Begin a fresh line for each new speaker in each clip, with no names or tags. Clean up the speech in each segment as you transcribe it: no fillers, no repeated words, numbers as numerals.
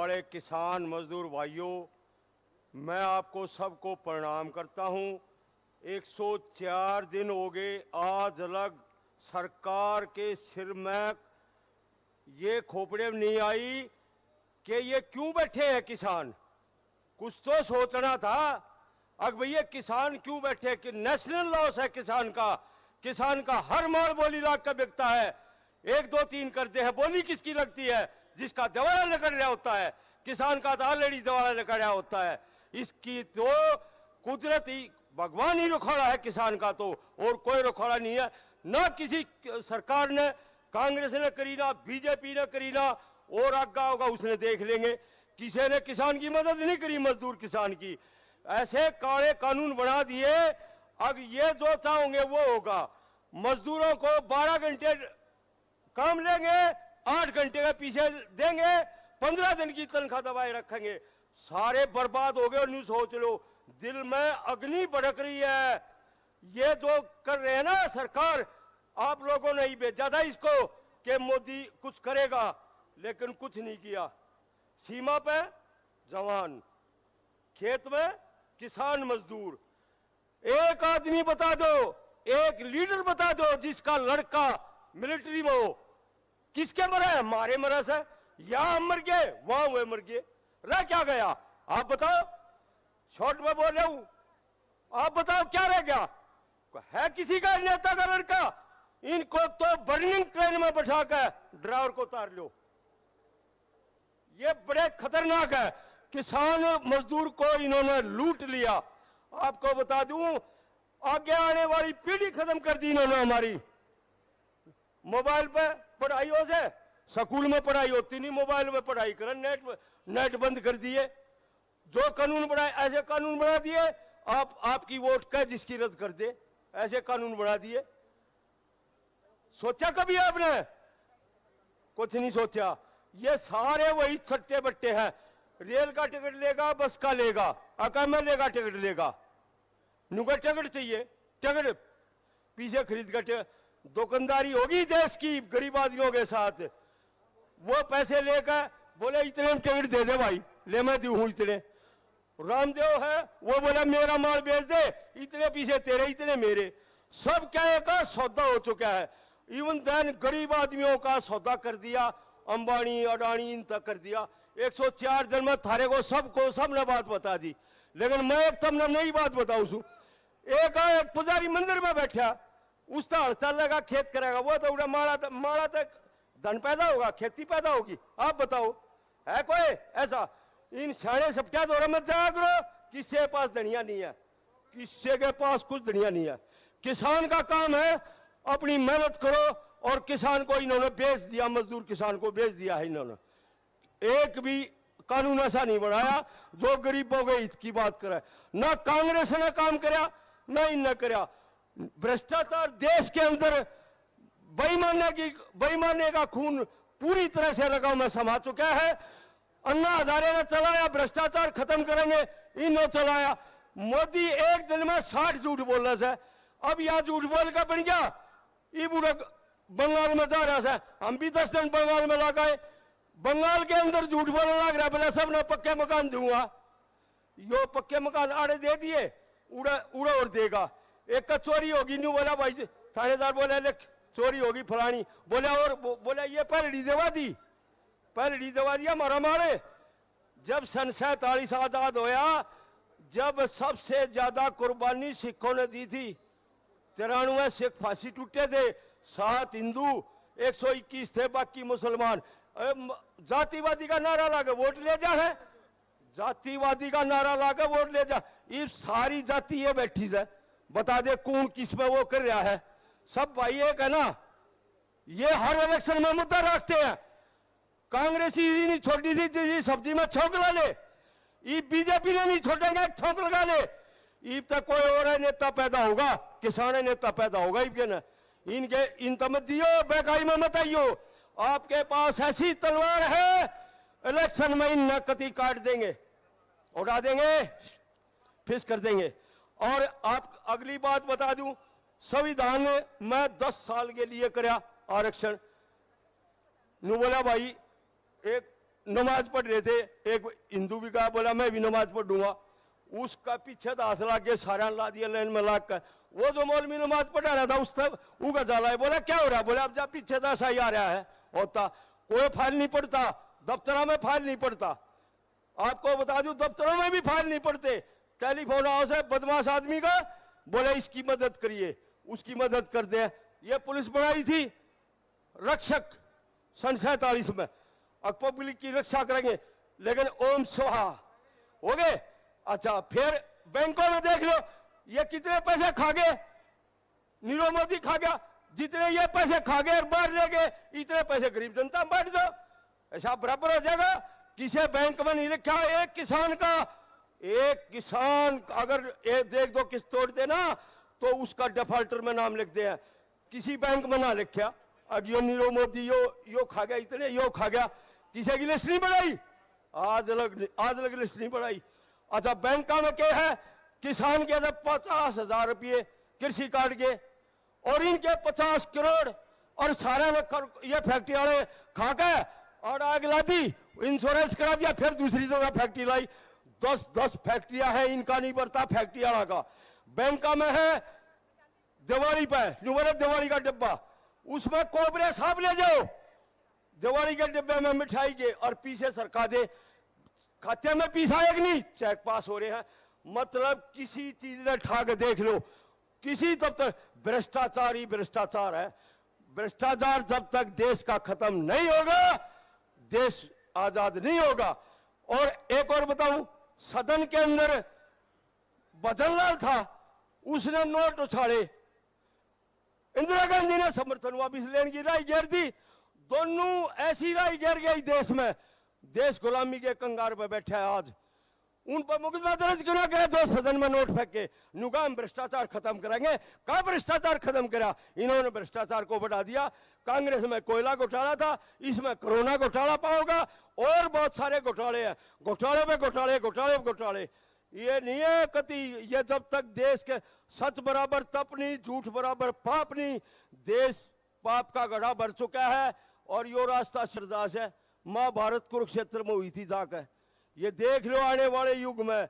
वाले किसान मजदूर भाइयों, मैं आपको सबको प्रणाम करता हूं। 104 दिन हो गए आज अलग सरकार के सिर में ये खोपड़े में नहीं आई कि ये क्यों बैठे हैं किसान। कुछ तो सोचना था। अब भैया किसान क्यों बैठे कि नेशनल लॉस है किसान का हर माल बोली लाख का बिकता है। 1 2 3 करते हैं, बोली किसकी लगती है? जिसका दिवाला निकल रहा होता है। किसान का तो ऑलरेडी दिवाला निकल रहा होता है। इसकी तो कुदरती भगवान ही रुखाड़ा है किसान का, तो और कोई रुखाड़ा नहीं है। ना किसी सरकार ने, कांग्रेस ने करी ना, बीजेपी ने करी ना, और आगा होगा उसने देख लेंगे। किसी ने किसान की मदद नहीं करी, मजदूर किसान की। ऐसे काले कानून बना दिए। अब ये जो चाहोगे वो होगा। मजदूरों को 12 घंटे काम लेंगे, 8 घंटे का पीछे देंगे, 15 दिन की तनख्वाह दबाए रखेंगे। सारे बर्बाद हो गए। और न्यू सोच लो, दिल में अग्नि भड़क रही है। ये जो कर रहे हैं ना सरकार, आप लोगों ने ही भेजा था इसको कि मोदी कुछ करेगा, लेकिन कुछ नहीं किया। सीमा पे जवान, खेत में किसान मजदूर। एक आदमी बता दो, एक लीडर बता दो जिसका लड़का मिलिट्री में हो। किसके मरा है? हमारे मरा से। यहां हम मर गए, वहां वे मर गए, रह क्या गया? आप बताओ। शॉर्ट में बोल रहा हूं, आप बताओ क्या रह गया? है किसी का नेता का लड़का? इनको तो बर्निंग ट्रेन में बैठा कर ड्राइवर को उतार लो। ये बड़े खतरनाक है। किसान मजदूर को इन्होंने लूट लिया। आपको बता दूं, आगे आने वाली पीढ़ी खत्म कर दी इन्होंने हमारी। मोबाइल पे पढ़ाई हो से, स्कूल में पढ़ाई होती नहीं, मोबाइल में पढ़ाई करें। नेट बंद कर दिए। जो कानून बनाए ऐसे कानून बना दिए। आपकी वोट का जिसकी रद्द कर दे, ऐसे कानून बना दिए। सोचा कभी आपने? कुछ नहीं सोचा। ये सारे वही सट्टे बट्टे हैं। रेल का टिकट लेगा, बस का लेगा, MLA का टिकट लेगा। नुका टिकट चाहिए, टिकट पीछे खरीद कर दुकानदारी होगी देश की गरीब आदमियों के साथ। वो पैसे लेकर बोले इतने टिकट दे दे भाई, ले मैं दूं इतने। रामदेव है वो बोला मेरा माल बेच दे, इतने पीछे तेरे इतने मेरे। सब क्या का सौदा हो चुका है। इवन देन गरीब आदमियों का सौदा कर दिया, अंबानी अडानी इन तक कर दिया। 104 दिन में थारे को सबने बात बता दी। लेकिन मैं एक तुमने नई बात बताऊं। एक पुजारी मंदिर में बैठा, उसका हल चलेगा, खेत करेगा, वो तो उड़ा मारा तक धन पैदा होगा, खेती पैदा होगी। आप बताओ है कोई ऐसा? इन साढ़े सप्ताह दौरा मत जाया करो। किसी के पास धनिया नहीं है, किसी के पास कुछ धनिया नहीं है। किसान का काम है अपनी मेहनत करो। और किसान को इन्होंने बेच दिया, मजदूर किसान को बेच दिया है इन्होंने। एक भी कानून ऐसा नहीं बनाया जो गरीबों के हित की बात करे। ना कांग्रेस ने काम कराया, ना इनने कराया। भ्रष्टाचार देश के अंदर बेईमानी का खून पूरी तरह से रगाव में समा चुका है। अन्ना हजारे ने चलाया, भ्रष्टाचार खत्म करेंगे, इन्होंने चलाया। मोदी एक दिन में 60 झूठ बोल रहा है। अब यह झूठ बोल का बन गया। ये बुरा बंगाल में जा रहा है, हम भी 10 दिन बंगाल में लगाए। बंगाल के अंदर झूठ बोलने लग रहा, बोला सब ने पक्के मकान दूंगा। यो पक्के मकान आड़े दे दिए, उड़ा और देगा। एक का चोरी होगी, न्यू बोला भाई थानेदार बोला ले चोरी होगी फलानी, बोला और बोला ये पहलड़ी दवा दी, पहलड़ी दवा दिया मारा मारे। जब सन 47 आजाद होया, जब सबसे ज्यादा कुर्बानी सिखों ने दी थी, 93 सिख फांसी टूटे थे, 7 हिंदू, 121 थे बाकी मुसलमान। जातिवादी का नारा लाके वोट ले जा है, जातिवादी का नारा लाके वोट ले जा। ये सारी जाति ये बैठी है, बता दे कौन किस पे वो कर रहा है। सब भाई एक है ना। ये हर इलेक्शन में मुद्दा रखते हैं। कांग्रेसी नहीं छोटी थी सब्जी में छौंक ला ले, ये बीजेपी ने नहीं छोड़ेंगे, छौंक लगा ले। ईब तक कोई और नेता पैदा होगा, किसान नेता पैदा होगा इनके ना। इनके इन तमत दियो, बेकाई में मत आइयो। आपके पास ऐसी तलवार है, इलेक्शन में इन नकती काट देंगे, उड़ा देंगे, फिस कर देंगे। और आप अगली बात बता दूं, संविधान में मैं 10 साल के लिए कराया आरक्षण। नु बोला भाई एक नमाज पढ़ रहे थे, एक हिंदू भी कहा, बोला मैं भी नमाज पढ़ूंगा, उसका पीछे तो हाथ ला के सारा ला दिया लाइन में लाग कर। वो जो मौलवी नमाज पढ़ा रहा था उस तब उगा जाला है, बोला क्या हो रहा है, बोला अब जा पीछे तो ऐसा ही आ रहा है होता, कोई फाइल नहीं पड़ता, दफ्तरों में फाइल नहीं पड़ता। आपको बता दूं दफ्तरों में भी फाइल नहीं पड़ते, टेलीफोन हाउस है बदमाश आदमी का, बोले इसकी मदद करिए, उसकी मदद कर दे। ये पुलिस बनाई थी रक्षक सन 47 में, और पब्लिक की रक्षा करेंगे, लेकिन ओम स्वाहा हो गए। अच्छा, फिर बैंकों में देख लो ये कितने पैसे खा गए, नीरव मोदी खा गया, जितने ये पैसे खा गए और बाहर ले गए, इतने पैसे गरीब जनता में बांट दो, ऐसा बराबर हो जाएगा। किसी बैंक में नहीं लिखा एक किसान अगर एक दो किस्त तोड़ देना तो उसका डिफॉल्टर में नाम लिख दे, किसी बैंक में ना लिखा। अब यो नीरव मोदी यो खा गया, इतने यो खा गया, किसी की लिस्ट नहीं बढ़ाई, आज अलग लिस्ट नहीं बढ़ाई। अच्छा, बैंक में क्या है, किसान के 50,000 रुपये कृषि कार्ड के, और इनके 50 करोड़, और सारे में ये फैक्ट्री वाले खा के और आग ला दी, इंश्योरेंस करा दिया, फिर दूसरी जगह फैक्ट्री लाई। 10 फैक्ट्रियां हैं, इनका नहीं बढ़ता फैक्ट्री वाला का। बैंक में है दिवाली पे दिवाली का डिब्बा, उसमें कोबरे साहब ले जाओ दिवाली के डिब्बे में मिठाई के, और पीछे सरका दे, खाते में पीसा एक नहीं, चेक पास हो रहे हैं। मतलब किसी चीज ने ठाक देख लो, किसी तब तक भ्रष्टाचार ही भ्रष्टाचार है। भ्रष्टाचार जब तक देश का खत्म नहीं होगा, देश आजाद नहीं होगा। और एक और बताऊं, सदन के अंदर भजनलाल था, उसने नोट उछाले, इंदिरा गांधी ने समर्थन वापिस लेने की राय घेर दी, दोनों ऐसी राय घेर गई देश में, देश गुलामी के कंगार पे बैठा है। आज उन पर मुकदमा दर्ज क्यों ना करे, दो सदन में नोट फेंके, नुगाम भ्रष्टाचार खत्म करेंगे। कहा भ्रष्टाचार खत्म करा, इन्होंने भ्रष्टाचार को बढ़ा दिया। कांग्रेस में कोयला घोटाला था, इसमें कोरोना घोटाला पाओगा, और बहुत सारे घोटाले हैं, घोटाले पे घोटाले, घोटाले पे घोटाले। ये नहीं है कति, ये जब तक देश के सच बराबर तप नहीं, झूठ बराबर पाप नहीं, देश पाप का गड्ढा भर चुका है। और यो रास्ता सरदास है, महाभारत कुरुक्षेत्र में हुई थी जाकर, ये देख लो आने वाले युग में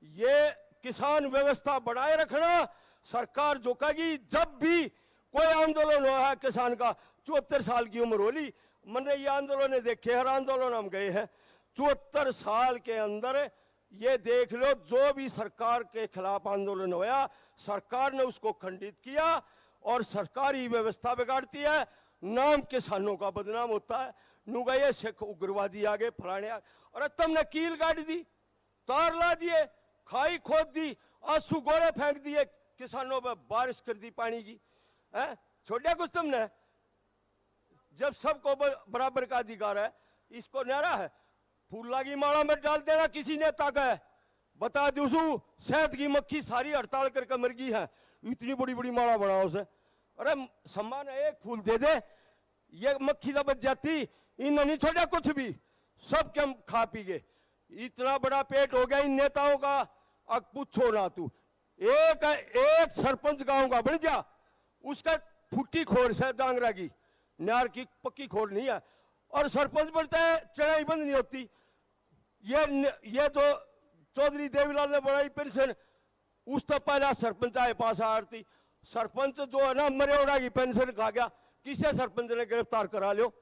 ये किसान व्यवस्था बनाए रखना सरकार झुकेगी। जब भी कोई आंदोलन हुआ है किसान का, 74 साल की उम्र होली, मैंने ये आंदोलन देखे, हर आंदोलन हम गए हैं, 74 साल के अंदर ये देख लो जो भी सरकार के खिलाफ आंदोलन होया, सरकार ने उसको खंडित किया, और सरकारी व्यवस्था बिगाड़ती है, नाम किसानों का बदनाम होता है। नुगा ये सिख उग्रवादी आगे फलाने, और तुमने कील गाड़ दी, तार ला दिए, खाई खोद दी, आंसू गोले फेंक दिए, किसानों पर बारिश कर दी पानी की, है छोड़ा कुछ तुमने। जब सबको बराबर का अधिकार है, इसको न्यारा है, फूला की माला में डाल देना किसी नेता का है, बता दू शहद की मक्खी सारी हड़ताल करके मर गई है, इतनी बड़ी बड़ी माला बनाओ उसे, अरे सम्मान एक फूल दे दे, ये मक्खी तो बच जाती, इन्होंने नहीं छोड़ा कुछ भी, सब के खा पी गए। इतना बड़ा पेट हो गया इन नेताओं का, अब पूछो ना तू। एक सरपंच गांव का बन जा, उसका फुट्टी खोर से डांगरा की, नार की पक्की खोर नहीं है, और सरपंच बनता है चढ़ाई बंद नहीं होती। ये जो चौधरी देवीलाल ने बनाई पेंशन, उस तक पहला सरपंच आए पास आरती, सरपंच जो है ना मरेौड़ा की पेंशन खा गया, किसे सरपंच ने गिरफ्तार करा लियो।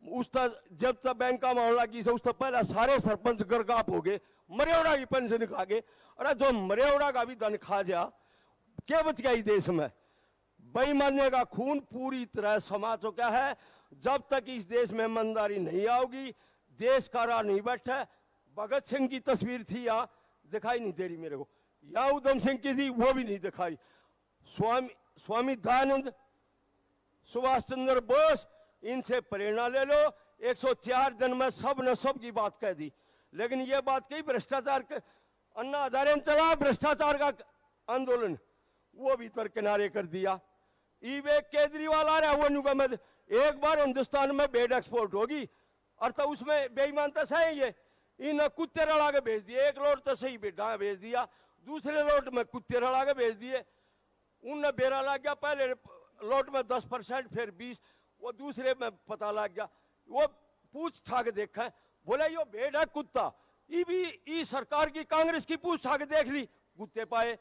उस तक जब तक बैंक का मामला की उस तक पहला सारे सरपंच गरगाप हो गए, मरेौड़ा की पेंशन खा गए। अरे जो मरेौड़ा का भी धन खा जा, क्या बच गया देश में। बेईमानी का खून पूरी तरह समा चुका है। जब तक इस देश में ईमानदारी नहीं आओगी, देश का राह नहीं बैठा। भगत सिंह की तस्वीर थी यहाँ, दिखाई नहीं दे रही मेरे को, या उधम सिंह की थी वो भी नहीं दिखाई। स्वामी दयानंद, सुभाष चंद्र बोस, इनसे प्रेरणा ले लो। 104 दिन में सब ने सब की बात कह दी, लेकिन ये बात कही भ्रष्टाचार के, अन्ना हजारे ने चला भ्रष्टाचार का आंदोलन, वो भी किनारे कर दिया। ईवे केजरीवाल आ रहा है, वो नुका में एक बार हिंदुस्तान में बेड एक्सपोर्ट होगी, और तो उसमें बेईमानता सही है, इन कुत्ते रड़ा के भेज दिए, एक लोट तो सही बेटा भेज दिया, दूसरे लोट में कुत्ते रड़ा के भेज दिए। उनने बेरा लग गया, पहले लोट में 10%, फिर 20%, वो दूसरे में पता लग गया। वो पूछ छा के देखा, बोला यो भेड़ है कुत्ता। ये भी ई सरकार की कांग्रेस की पूछ छाके देख ली, कुत्ते पाए।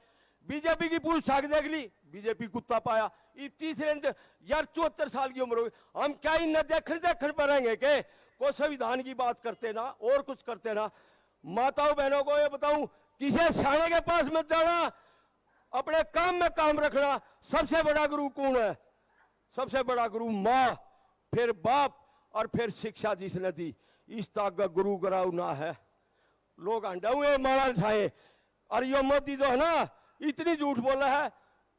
बीजेपी की पूछ छाके देख ली, बीजेपी कुत्ता पाया। ये तीसरे यार 74 साल की उम्र हो गई, हम क्या इन देखने पर रहेंगे के? को संविधान की बात करते ना और कुछ करते ना। माताओं बहनों को ये बताऊं, किसी सियाने के पास मत जाना, अपने काम में काम रखना। सबसे बड़ा गुरु कौन है? सबसे बड़ा गुरु माँ, फिर बाप और फिर शिक्षा जिसने दी। इस तक का गुरु गराव ना है। लोग अंडा हुए मारा खाए। और यो मोदी जो है ना, इतनी झूठ बोला है।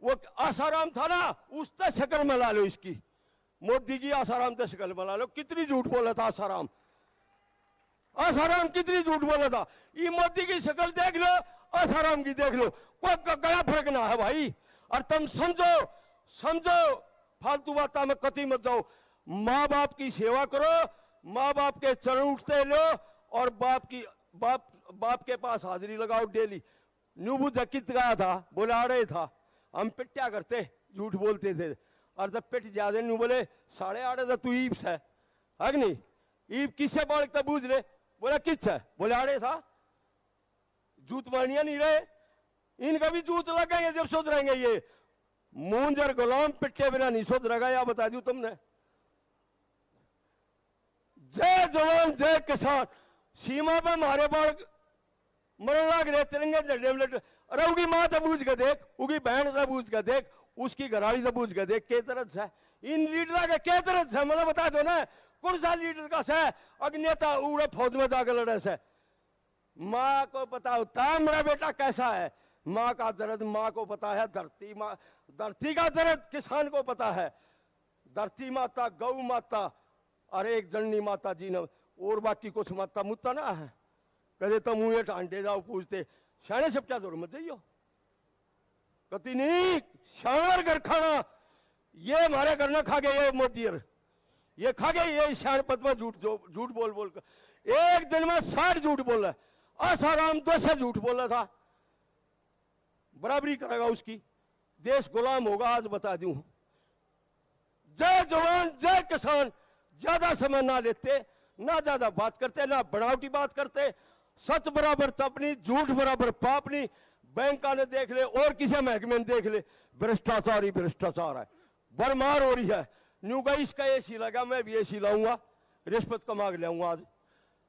वो आसाराम था ना, उससे शक्ल मिला लो इसकी, मोदी की आसाराम से शक्ल मिला लो। कितनी झूठ बोला था आसाराम, आसाराम कितनी झूठ बोला था। ये मोदी की शक्ल देख लो, आसाराम की देख लो, कोई गया फर्क ना है भाई। और तुम समझो, समझो, फालतू बात में कति मत जाओ। माँ बाप की सेवा करो, माँ बाप के चरण उठते लो, और बाप के पास हाजिरी लगाओ डेली। न्यूबू जकित गया था, बोला अड़े था, हम पिट्या करते, झूठ बोलते थे। और जब पिट ज्यादा न्यू बोले 8.5 था, तू ईप्स है कि नहीं? ईप किससे बाढ़ बूझ ले? बोला किस है? बोले अड़े था। जूत मानिया नहीं रहे, इनका भी जूत लगेंगे जब सुधरेंगे ये। मूंजर गुलाम पिट्टे बिना नहीं सुधरेगा, या बता दू तुमने। जय जवान जय किसान। सीमा पे हमारे बाढ़ मरण लाग रहे, तिरंगे झंडे में लट। अरे उगी माँ से पूछ के देख, उगी बहन से पूछ के देख, उसकी घराड़ी से पूछ के देख, के तरह है इन लीडर का, के तरह है मतलब बता दो ना। कौन सा लीडर का है अग्नेता उड़े फौज में जाकर लड़े से? माँ को पता होता है मेरा बेटा कैसा है। माँ का दर्द माँ को पता है, धरती माँ, धरती का दर्द किसान को पता है। धरती माता, गौ माता और एक जननी माता जी ने, और बाकी कुछ माता मुत्ता ना है। कदे तो मुँह टांटे जाओ पूछते, शाने सब क्या जोर मत जाइयो। कति नहीं शानदार घर खाना, ये हमारे घर ना खा गए ये मोदी, ये खा गए ये शान पद में झूठ बोल बोल कर। एक दिन में 60 झूठ बोला। आसाराम 200 झूठ बोला था, बराबरी करेगा उसकी। देश गुलाम होगा आज बता दूं। जय जवान जय किसान। ज्यादा समय ना लेते, ना ज्यादा बात करते, ना बनावटी बात करते। सच बराबर तपनी, झूठ बराबर पापनी। बैंक ने देख ले और किसी महकमे ने देख ले, भ्रष्टाचार ही भ्रष्टाचार है, बरमार हो रही है। न्यू का इसका एसी लगा, मैं भी एसी लाऊंगा, रिश्वत कमा के लाऊंगा। आज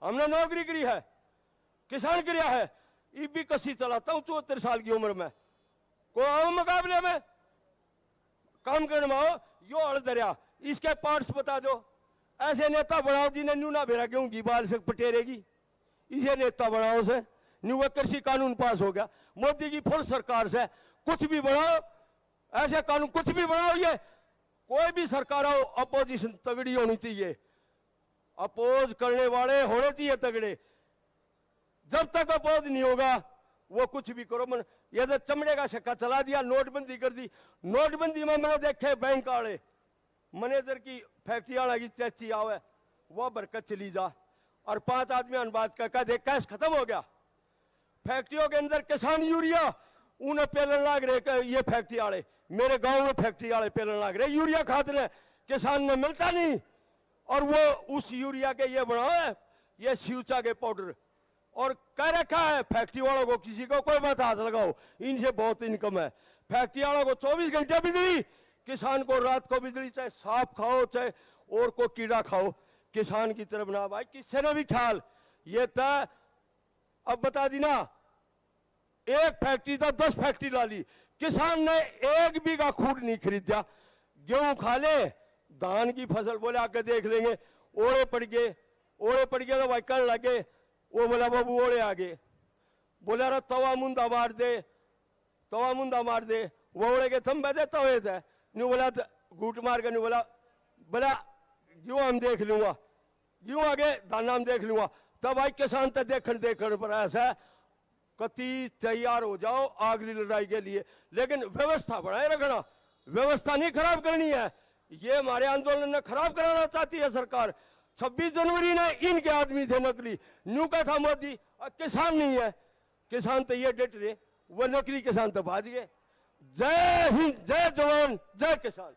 हमने नौकरी करी है, किसान किया है, ये भी कसी चलाता हूं 74 साल की उम्र में। को आओ मुकाबले में काम करने में आओ। यो अड़ दरिया, इसके पार्ट्स बता दो। ऐसे नेता बनाओ जिन्हें न्यू ना भेरा गेहूं की बाल से पटेरेगी, इसे नेता बनाओ से। न्यू कृषि कानून पास हो गया मोदी की फुल सरकार से। कुछ भी बनाओ, ऐसे कानून कुछ भी बनाओ, ये कोई भी सरकार हो, अपोजिशन तगड़ी होनी चाहिए, अपोज करने वाले होने चाहिए तगड़े। जब तक अपोज नहीं होगा वो कुछ भी करो। मन ये तो चमड़े का सिक्का चला दिया, नोटबंदी कर दी। नोटबंदी में मैंने देखे बैंक वाले मैनेजर की फैक्ट्री वाला की चाची आवे, वो बरकत चली जा, और 5 आदमी बात कर देख कैश खत्म हो गया। फैक्ट्रियों के अंदर किसान यूरिया उन्हें पेलन लाग रहे, ये फैक्ट्री वाले मेरे गांव में फैक्ट्री वाले पेलन लाग रहे यूरिया खाद ने, किसान ने मिलता नहीं। और वो उस यूरिया के ये बनाओ है, ये सिवचा के पाउडर, और कह रखा है फैक्ट्री वालों को किसी को कोई मत हाथ लगाओ, इनसे बहुत इनकम है। फैक्ट्री वालों को 24 घंटे बिजली, किसान को रात को बिजली, चाहे सांप खाओ चाहे और को कीड़ा खाओ, किसान की तरफ ना भाई किसी ने भी ख्याल। ये था अब बता दी ना, एक फैक्ट्री था 10 फैक्ट्री डाली, किसान ने 1 बीघा खूट नहीं खरीदा। गेहूं खा ले, धान की फसल बोले आके देख लेंगे, ओड़े पड़ गए तो भाई कर लगे। वो बोला बाबू ओड़े आ गए, बोला रे तवा मुंदा मार दे, तवा मुंदा मार दे। वो ओड़े के थम बदे तवे थे, नहीं बोला घूट मार के, नहीं बोला गेहूं हम देख लूंगा, गेहूं आगे धान हम देख लूंगा। तब भाई किसान तो देखने पर ऐसा कति तैयार हो जाओ अगली लड़ाई के लिए, लेकिन व्यवस्था बनाए रखना, व्यवस्था नहीं खराब करनी है। ये हमारे आंदोलन ने खराब कराना चाहती है सरकार। 26 जनवरी ने इनके आदमी थे नकली, न्यू का था मोदी, किसान नहीं है। किसान तो ये डट रहे, वो नकली किसान तो भाज गए। जय हिंद, जय जवान, जय किसान।